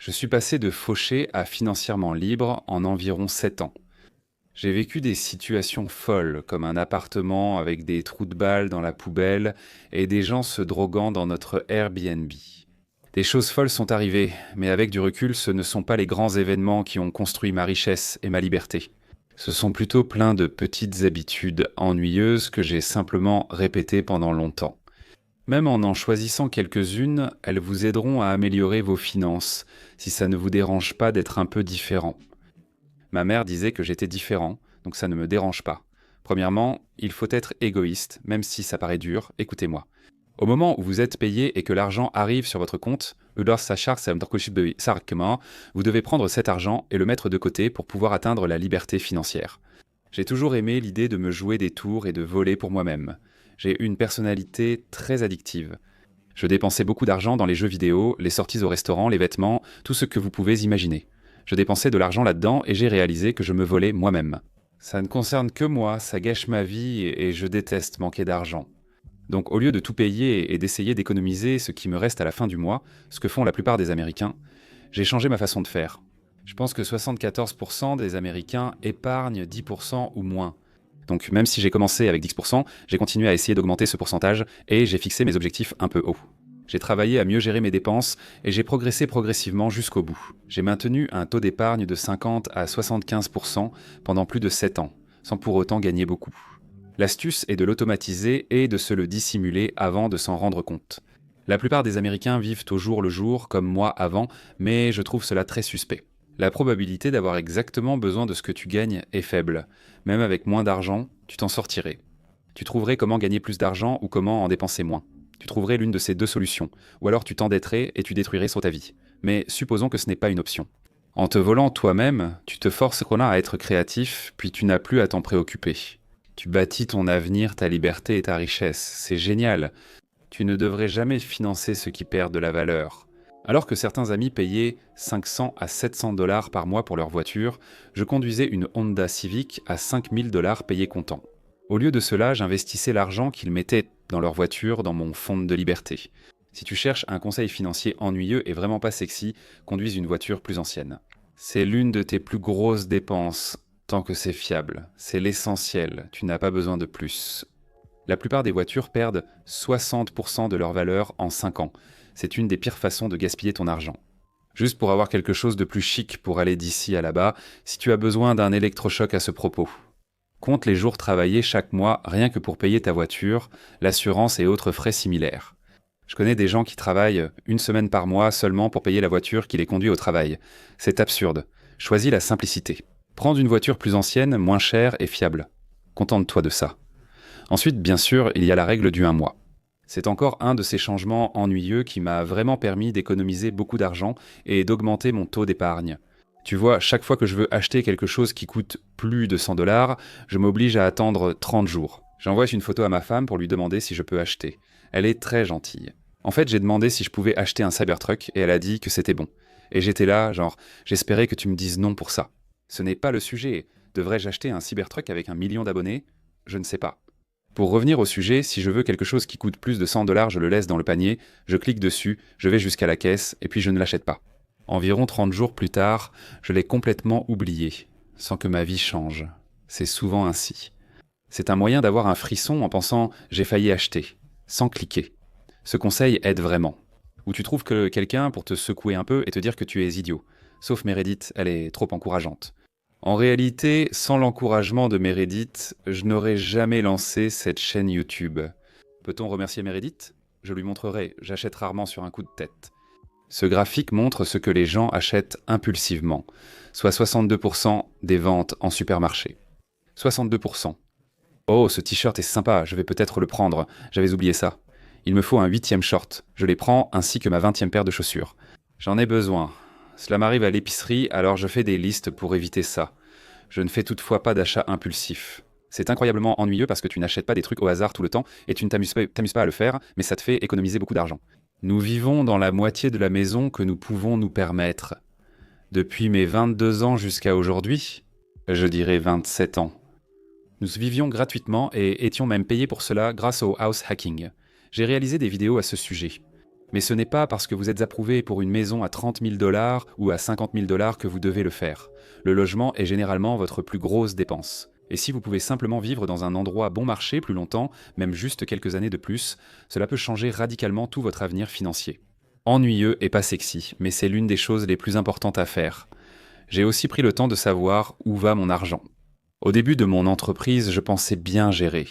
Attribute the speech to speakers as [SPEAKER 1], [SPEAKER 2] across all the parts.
[SPEAKER 1] Je suis passé de fauché à financièrement libre en environ 7 ans. J'ai vécu des situations folles, comme un appartement avec des trous de balles dans la poubelle et des gens se droguant dans notre Airbnb. Des choses folles sont arrivées, mais avec du recul, ce ne sont pas les grands événements qui ont construit ma richesse et ma liberté. Ce sont plutôt plein de petites habitudes ennuyeuses que j'ai simplement répétées pendant longtemps. Même en choisissant quelques-unes, elles vous aideront à améliorer vos finances, si ça ne vous dérange pas d'être un peu différent. Ma mère disait que j'étais différent, donc ça ne me dérange pas. Premièrement, il faut être égoïste, même si ça paraît dur, écoutez-moi. Au moment où vous êtes payé et que l'argent arrive sur votre compte, vous devez prendre cet argent et le mettre de côté pour pouvoir atteindre la liberté financière. J'ai toujours aimé l'idée de me jouer des tours et de voler pour moi-même. J'ai une personnalité très addictive. Je dépensais beaucoup d'argent dans les jeux vidéo, les sorties au restaurant, les vêtements, tout ce que vous pouvez imaginer. Je dépensais de l'argent là-dedans et j'ai réalisé que je me volais moi-même. Ça ne concerne que moi, ça gâche ma vie et je déteste manquer d'argent. Donc au lieu de tout payer et d'essayer d'économiser ce qui me reste à la fin du mois, ce que font la plupart des Américains, j'ai changé ma façon de faire. Je pense que 74% des Américains épargnent 10% ou moins. Donc même si j'ai commencé avec 10%, j'ai continué à essayer d'augmenter ce pourcentage et j'ai fixé mes objectifs un peu haut. J'ai travaillé à mieux gérer mes dépenses et j'ai progressé progressivement jusqu'au bout. J'ai maintenu un taux d'épargne de 50 à 75% pendant plus de 7 ans, sans pour autant gagner beaucoup. L'astuce est de l'automatiser et de se le dissimuler avant de s'en rendre compte. La plupart des Américains vivent au jour le jour, comme moi avant, mais je trouve cela très suspect. La probabilité d'avoir exactement besoin de ce que tu gagnes est faible. Même avec moins d'argent, tu t'en sortirais. Tu trouverais comment gagner plus d'argent ou comment en dépenser moins. Tu trouverais l'une de ces deux solutions, ou alors tu t'endetterais et tu détruirais sur ta vie. Mais supposons que ce n'est pas une option. En te volant toi-même, tu te forces à être créatif, puis tu n'as plus à t'en préoccuper. Tu bâtis ton avenir, ta liberté et ta richesse. C'est génial. Tu ne devrais jamais financer ceux qui perdent de la valeur. Alors que certains amis payaient 500 à 700 dollars par mois pour leur voiture, je conduisais une Honda Civic à 5000 dollars payés comptant. Au lieu de cela, j'investissais l'argent qu'ils mettaient dans leur voiture dans mon fonds de liberté. Si tu cherches un conseil financier ennuyeux et vraiment pas sexy, conduise une voiture plus ancienne. C'est l'une de tes plus grosses dépenses, tant que c'est fiable. C'est l'essentiel, tu n'as pas besoin de plus. La plupart des voitures perdent 60% de leur valeur en 5 ans. C'est une des pires façons de gaspiller ton argent. Juste pour avoir quelque chose de plus chic pour aller d'ici à là-bas, si tu as besoin d'un électrochoc à ce propos. Compte les jours travaillés chaque mois rien que pour payer ta voiture, l'assurance et autres frais similaires. Je connais des gens qui travaillent 1 semaine par mois seulement pour payer la voiture qui les conduit au travail. C'est absurde. Choisis la simplicité. Prends une voiture plus ancienne, moins chère et fiable. Contente-toi de ça. Ensuite, bien sûr, il y a la règle du 1 mois. C'est encore un de ces changements ennuyeux qui m'a vraiment permis d'économiser beaucoup d'argent et d'augmenter mon taux d'épargne. Tu vois, chaque fois que je veux acheter quelque chose qui coûte plus de 100 dollars, je m'oblige à attendre 30 jours. J'envoie une photo à ma femme pour lui demander si je peux acheter. Elle est très gentille. En fait, j'ai demandé si je pouvais acheter un Cybertruck et elle a dit que c'était bon. Et j'étais là, genre, j'espérais que tu me dises non pour ça. Ce n'est pas le sujet. Devrais-je acheter un Cybertruck avec 1 million d'abonnés ? Je ne sais pas. Pour revenir au sujet, si je veux quelque chose qui coûte plus de 100 dollars, je le laisse dans le panier, je clique dessus, je vais jusqu'à la caisse et puis je ne l'achète pas. Environ 30 jours plus tard, je l'ai complètement oublié, sans que ma vie change. C'est souvent ainsi. C'est un moyen d'avoir un frisson en pensant « j'ai failli acheter », sans cliquer. Ce conseil aide vraiment. Ou tu trouves que quelqu'un pour te secouer un peu et te dire que tu es idiot. Sauf Meredith, elle est trop encourageante. En réalité, sans l'encouragement de Meredith, je n'aurais jamais lancé cette chaîne YouTube. Peut-on remercier Meredith ? Je lui montrerai, j'achète rarement sur un coup de tête. Ce graphique montre ce que les gens achètent impulsivement, soit 62% des ventes en supermarché. 62%. Oh, ce t-shirt est sympa, je vais peut-être le prendre, j'avais oublié ça. Il me faut un 8e short, je les prends ainsi que ma 20e paire de chaussures. J'en ai besoin. Cela m'arrive à l'épicerie, alors je fais des listes pour éviter ça. Je ne fais toutefois pas d'achat impulsif. C'est incroyablement ennuyeux parce que tu n'achètes pas des trucs au hasard tout le temps et tu ne t'amuses pas à le faire, mais ça te fait économiser beaucoup d'argent. Nous vivons dans la moitié de la maison que nous pouvons nous permettre. Depuis mes 22 ans jusqu'à aujourd'hui, je dirais 27 ans. Nous vivions gratuitement et étions même payés pour cela grâce au house hacking. J'ai réalisé des vidéos à ce sujet. Mais ce n'est pas parce que vous êtes approuvé pour une maison à 30 000 dollars ou à 50 000 dollars que vous devez le faire. Le logement est généralement votre plus grosse dépense. Et si vous pouvez simplement vivre dans un endroit bon marché plus longtemps, même juste quelques années de plus, cela peut changer radicalement tout votre avenir financier. Ennuyeux et pas sexy, mais c'est l'une des choses les plus importantes à faire. J'ai aussi pris le temps de savoir où va mon argent. Au début de mon entreprise, je pensais bien gérer,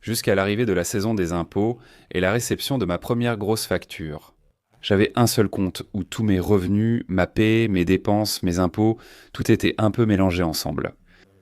[SPEAKER 1] jusqu'à l'arrivée de la saison des impôts et la réception de ma première grosse facture. J'avais un seul compte où tous mes revenus, ma paie, mes dépenses, mes impôts, tout était un peu mélangé ensemble.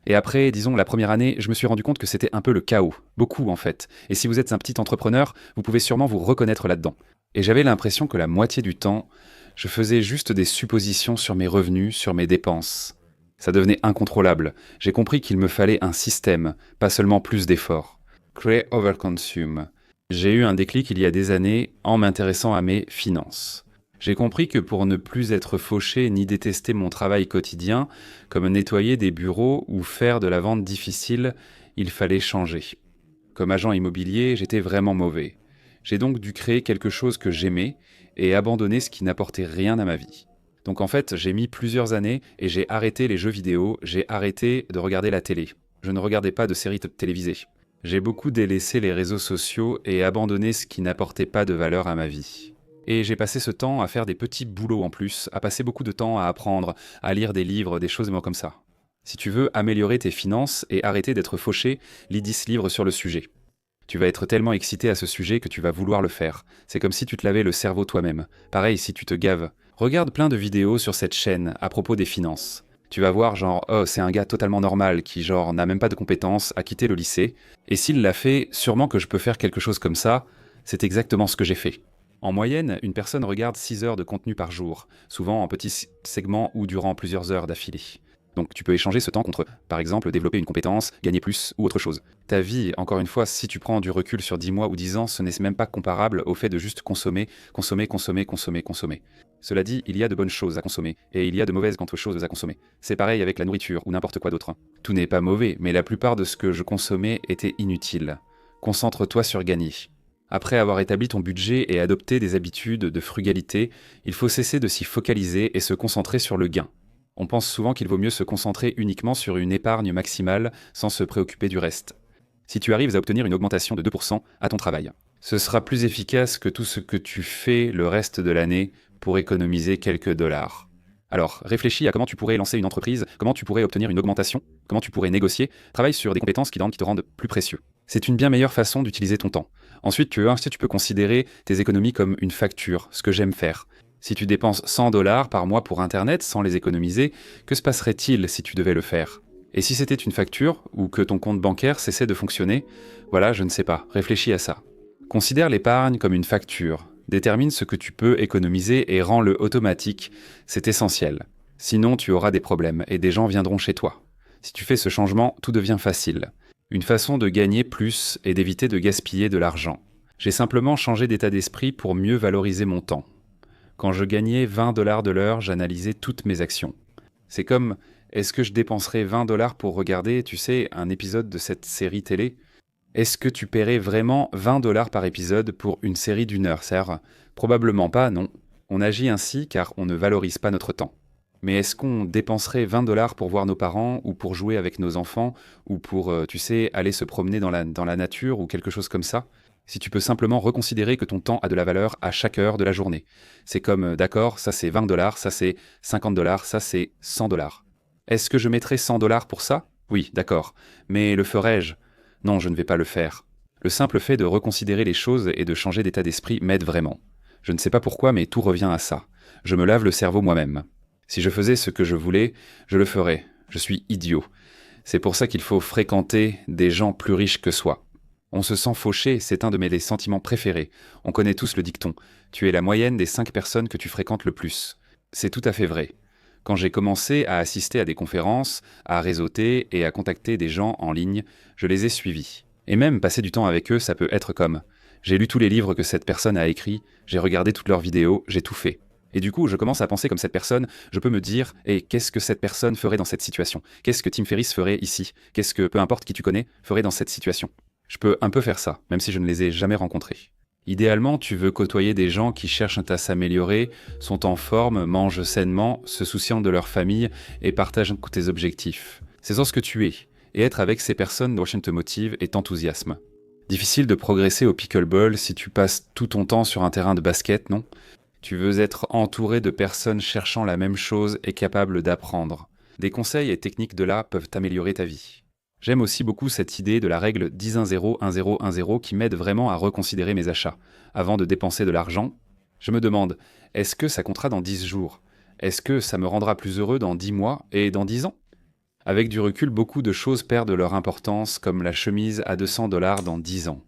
[SPEAKER 1] Et après, disons, la première année, je me suis rendu compte que c'était un peu le chaos. Beaucoup, en fait. Et si vous êtes un petit entrepreneur, vous pouvez sûrement vous reconnaître là-dedans. Et j'avais l'impression que la moitié du temps, je faisais juste des suppositions sur mes revenus, sur mes dépenses. Ça devenait incontrôlable. J'ai compris qu'il me fallait un système, pas seulement plus d'efforts. Create over consume. J'ai eu un déclic il y a des années en m'intéressant à mes finances. J'ai compris que pour ne plus être fauché ni détester mon travail quotidien, comme nettoyer des bureaux ou faire de la vente difficile, il fallait changer. Comme agent immobilier, j'étais vraiment mauvais. J'ai donc dû créer quelque chose que j'aimais et abandonner ce qui n'apportait rien à ma vie. Donc en fait, j'ai mis plusieurs années et j'ai arrêté les jeux vidéo, j'ai arrêté de regarder la télé. Je ne regardais pas de séries télévisées. J'ai beaucoup délaissé les réseaux sociaux et abandonné ce qui n'apportait pas de valeur à ma vie. Et j'ai passé ce temps à faire des petits boulots en plus, à passer beaucoup de temps à apprendre, à lire des livres, des choses comme ça. Si tu veux améliorer tes finances et arrêter d'être fauché, lis 10 livres sur le sujet. Tu vas être tellement excité à ce sujet que tu vas vouloir le faire. C'est comme si tu te lavais le cerveau toi-même. Pareil si tu te gaves. Regarde plein de vidéos sur cette chaîne à propos des finances. Tu vas voir genre, oh, c'est un gars totalement normal qui genre n'a même pas de compétences, a quitté le lycée. Et s'il l'a fait, sûrement que je peux faire quelque chose comme ça. C'est exactement ce que j'ai fait. En moyenne, une personne regarde 6 heures de contenu par jour, souvent en petits segments ou durant plusieurs heures d'affilée. Donc tu peux échanger ce temps contre, par exemple, développer une compétence, gagner plus ou autre chose. Ta vie, encore une fois, si tu prends du recul sur 10 mois ou 10 ans, ce n'est même pas comparable au fait de juste consommer. Cela dit, il y a de bonnes choses à consommer, et il y a de mauvaises choses à consommer. C'est pareil avec la nourriture ou n'importe quoi d'autre. Tout n'est pas mauvais, mais la plupart de ce que je consommais était inutile. Concentre-toi sur gagner. Après avoir établi ton budget et adopté des habitudes de frugalité, il faut cesser de s'y focaliser et se concentrer sur le gain. On pense souvent qu'il vaut mieux se concentrer uniquement sur une épargne maximale sans se préoccuper du reste. Si tu arrives à obtenir une augmentation de 2% à ton travail, ce sera plus efficace que tout ce que tu fais le reste de l'année pour économiser quelques dollars. Alors, réfléchis à comment tu pourrais lancer une entreprise, comment tu pourrais obtenir une augmentation, comment tu pourrais négocier, travaille sur des compétences qui te rendent plus précieux. C'est une bien meilleure façon d'utiliser ton temps. Ensuite, tu peux considérer tes économies comme une facture, ce que j'aime faire. Si tu dépenses 100 dollars par mois pour Internet sans les économiser, que se passerait-il si tu devais le faire ? Et si c'était une facture, ou que ton compte bancaire cessait de fonctionner ? Voilà, je ne sais pas, réfléchis à ça. Considère l'épargne comme une facture. Détermine ce que tu peux économiser et rends-le automatique, c'est essentiel. Sinon, tu auras des problèmes et des gens viendront chez toi. Si tu fais ce changement, tout devient facile. Une façon de gagner plus et d'éviter de gaspiller de l'argent. J'ai simplement changé d'état d'esprit pour mieux valoriser mon temps. Quand je gagnais 20 dollars de l'heure, j'analysais toutes mes actions. C'est comme, est-ce que je dépenserais 20 dollars pour regarder, tu sais, un épisode de cette série télé ? Est-ce que tu paierais vraiment 20 dollars par épisode pour une série d'une heure, Serre ? Probablement pas, non. On agit ainsi car on ne valorise pas notre temps. Mais est-ce qu'on dépenserait 20 dollars pour voir nos parents, ou pour jouer avec nos enfants, ou pour, tu sais, aller se promener dans la nature, ou quelque chose comme ça ? Si tu peux simplement reconsidérer que ton temps a de la valeur à chaque heure de la journée. C'est comme, d'accord, ça c'est 20 dollars, ça c'est 50 dollars, ça c'est 100 dollars. Est-ce que je mettrais 100 dollars pour ça ? Oui, d'accord. Mais le ferais-je ? Non, je ne vais pas le faire. Le simple fait de reconsidérer les choses et de changer d'état d'esprit m'aide vraiment. Je ne sais pas pourquoi, mais tout revient à ça. Je me lave le cerveau moi-même. Si je faisais ce que je voulais, je le ferais. Je suis idiot. C'est pour ça qu'il faut fréquenter des gens plus riches que soi. On se sent fauché, c'est un de mes sentiments préférés. On connaît tous le dicton. Tu es la moyenne des 5 personnes que tu fréquentes le plus. C'est tout à fait vrai. Quand j'ai commencé à assister à des conférences, à réseauter et à contacter des gens en ligne, je les ai suivis. Et même passer du temps avec eux, ça peut être comme « j'ai lu tous les livres que cette personne a écrits, j'ai regardé toutes leurs vidéos, j'ai tout fait ». Et du coup, je commence à penser comme cette personne, je peux me dire « et qu'est-ce que cette personne ferait dans cette situation ? Qu'est-ce que Tim Ferriss ferait ici ? Qu'est-ce que, peu importe qui tu connais, ferait dans cette situation ?» Je peux un peu faire ça, même si je ne les ai jamais rencontrés. Idéalement, tu veux côtoyer des gens qui cherchent à s'améliorer, sont en forme, mangent sainement, se souciant de leur famille et partagent tes objectifs. C'est ce que tu es, et être avec ces personnes te motive et t'enthousiasme. Difficile de progresser au pickleball si tu passes tout ton temps sur un terrain de basket, non? Tu veux être entouré de personnes cherchant la même chose et capables d'apprendre. Des conseils et techniques de là peuvent améliorer ta vie. J'aime aussi beaucoup cette idée de la règle 10-1-0-1-0-1-0 qui m'aide vraiment à reconsidérer mes achats. Avant de dépenser de l'argent, je me demande, est-ce que ça comptera dans 10 jours? Est-ce que ça me rendra plus heureux dans 10 mois et dans 10 ans? Avec du recul, beaucoup de choses perdent leur importance, comme la chemise à 200 $ dans 10 ans.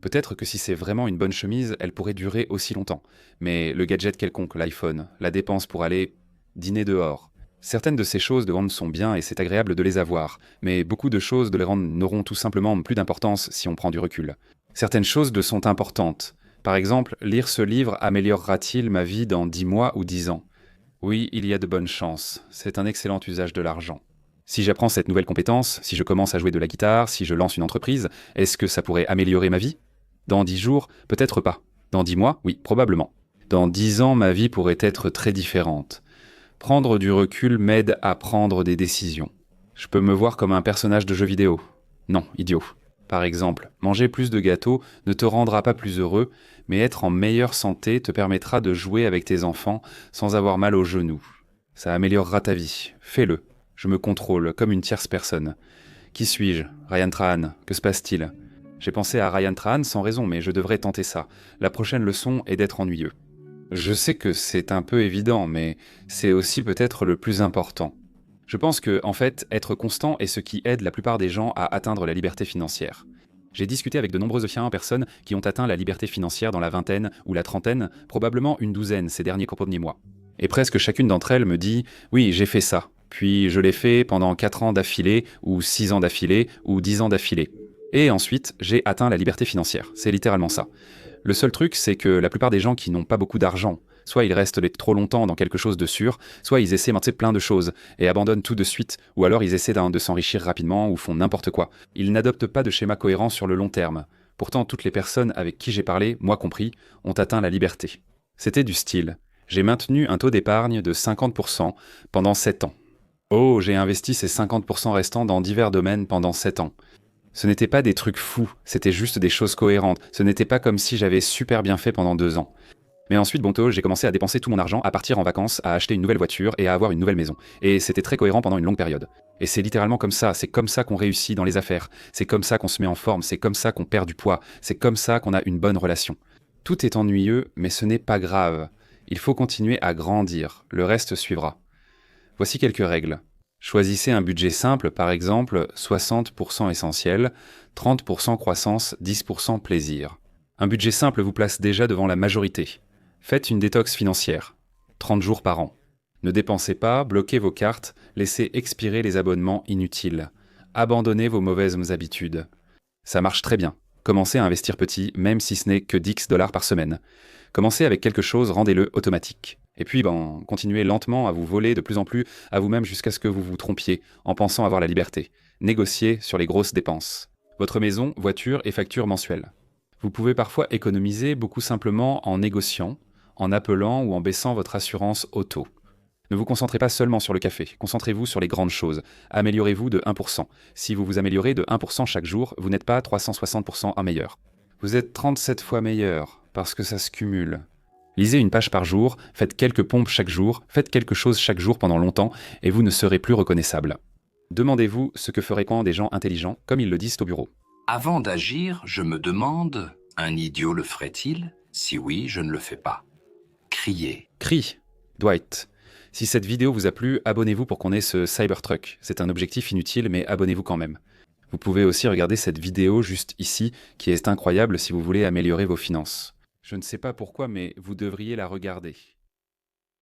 [SPEAKER 1] Peut-être que si c'est vraiment une bonne chemise, elle pourrait durer aussi longtemps. Mais le gadget quelconque, l'iPhone, la dépense pour aller dîner dehors, certaines de ces choses de rendre sont bien et c'est agréable de les avoir, mais beaucoup de choses de les rendre n'auront tout simplement plus d'importance si on prend du recul. Certaines choses de sont importantes. Par exemple, lire ce livre améliorera-t-il ma vie dans 10 mois ou 10 ans? Oui, il y a de bonnes chances. C'est un excellent usage de l'argent. Si j'apprends cette nouvelle compétence, si je commence à jouer de la guitare, si je lance une entreprise, est-ce que ça pourrait améliorer ma vie? Dans 10 jours, peut-être pas. Dans 10 mois, oui, probablement. Dans 10 ans, ma vie pourrait être très différente. Prendre du recul m'aide à prendre des décisions. Je peux me voir comme un personnage de jeu vidéo. Non, idiot. Par exemple, manger plus de gâteaux ne te rendra pas plus heureux, mais être en meilleure santé te permettra de jouer avec tes enfants sans avoir mal aux genoux. Ça améliorera ta vie. Fais-le. Je me contrôle comme une tierce personne. Qui suis-je? Ryan Trahan. Que se passe-t-il? J'ai pensé à Ryan Trahan sans raison, mais je devrais tenter ça. La prochaine leçon est d'être ennuyeux. Je sais que c'est un peu évident, mais c'est aussi peut-être le plus important. Je pense que, en fait, être constant est ce qui aide la plupart des gens à atteindre la liberté financière. J'ai discuté avec de nombreuses personnes qui ont atteint la liberté financière dans la vingtaine ou la trentaine, probablement une douzaine ces derniers premiers mois. Et presque chacune d'entre elles me dit « Oui, j'ai fait ça. Puis je l'ai fait pendant 4 ans d'affilée, ou 6 ans d'affilée, ou 10 ans d'affilée. Et ensuite, j'ai atteint la liberté financière. C'est littéralement ça. Le seul truc, c'est que la plupart des gens qui n'ont pas beaucoup d'argent, soit ils restent trop longtemps dans quelque chose de sûr, soit ils essaient plein de choses et abandonnent tout de suite, ou alors ils essaient de s'enrichir rapidement ou font n'importe quoi. Ils n'adoptent pas de schéma cohérent sur le long terme. Pourtant, toutes les personnes avec qui j'ai parlé, moi compris, ont atteint la liberté. C'était du style. J'ai maintenu un taux d'épargne de 50% pendant 7 ans. Oh, j'ai investi ces 50% restants dans divers domaines pendant 7 ans. Ce n'était pas des trucs fous, c'était juste des choses cohérentes. Ce n'était pas comme si j'avais super bien fait pendant 2 ans. Mais ensuite, j'ai commencé à dépenser tout mon argent, à partir en vacances, à acheter une nouvelle voiture et à avoir une nouvelle maison. Et c'était très cohérent pendant une longue période. Et c'est littéralement comme ça, c'est comme ça qu'on réussit dans les affaires. C'est comme ça qu'on se met en forme, c'est comme ça qu'on perd du poids, c'est comme ça qu'on a une bonne relation. Tout est ennuyeux, mais ce n'est pas grave. Il faut continuer à grandir, le reste suivra. Voici quelques règles. Choisissez un budget simple, par exemple 60% essentiel, 30% croissance, 10% plaisir. Un budget simple vous place déjà devant la majorité. Faites une détox financière, 30 jours par an. Ne dépensez pas, bloquez vos cartes, laissez expirer les abonnements inutiles. Abandonnez vos mauvaises habitudes. Ça marche très bien. Commencez à investir petit, même si ce n'est que 10 $ par semaine. Commencez avec quelque chose, rendez-le automatique. Et puis, continuez lentement à vous voler de plus en plus à vous-même jusqu'à ce que vous vous trompiez en pensant avoir la liberté. Négociez sur les grosses dépenses. Votre maison, voiture et factures mensuelles. Vous pouvez parfois économiser beaucoup simplement en négociant, en appelant ou en baissant votre assurance auto. Ne vous concentrez pas seulement sur le café, concentrez-vous sur les grandes choses. Améliorez-vous de 1%. Si vous vous améliorez de 1% chaque jour, vous n'êtes pas 360% un meilleur. Vous êtes 37 fois meilleur, parce que ça se cumule. Lisez une page par jour, faites quelques pompes chaque jour, faites quelque chose chaque jour pendant longtemps, et vous ne serez plus reconnaissable. Demandez-vous ce que feraient des gens intelligents, comme ils le disent au bureau.
[SPEAKER 2] Avant d'agir, je me demande, un idiot le ferait-il? Si oui, je ne le fais pas. Crier.
[SPEAKER 1] Crie. Dwight. Si cette vidéo vous a plu, abonnez-vous pour qu'on ait ce Cybertruck. C'est un objectif inutile, mais abonnez-vous quand même. Vous pouvez aussi regarder cette vidéo juste ici, qui est incroyable si vous voulez améliorer vos finances. Je ne sais pas pourquoi, mais vous devriez la regarder.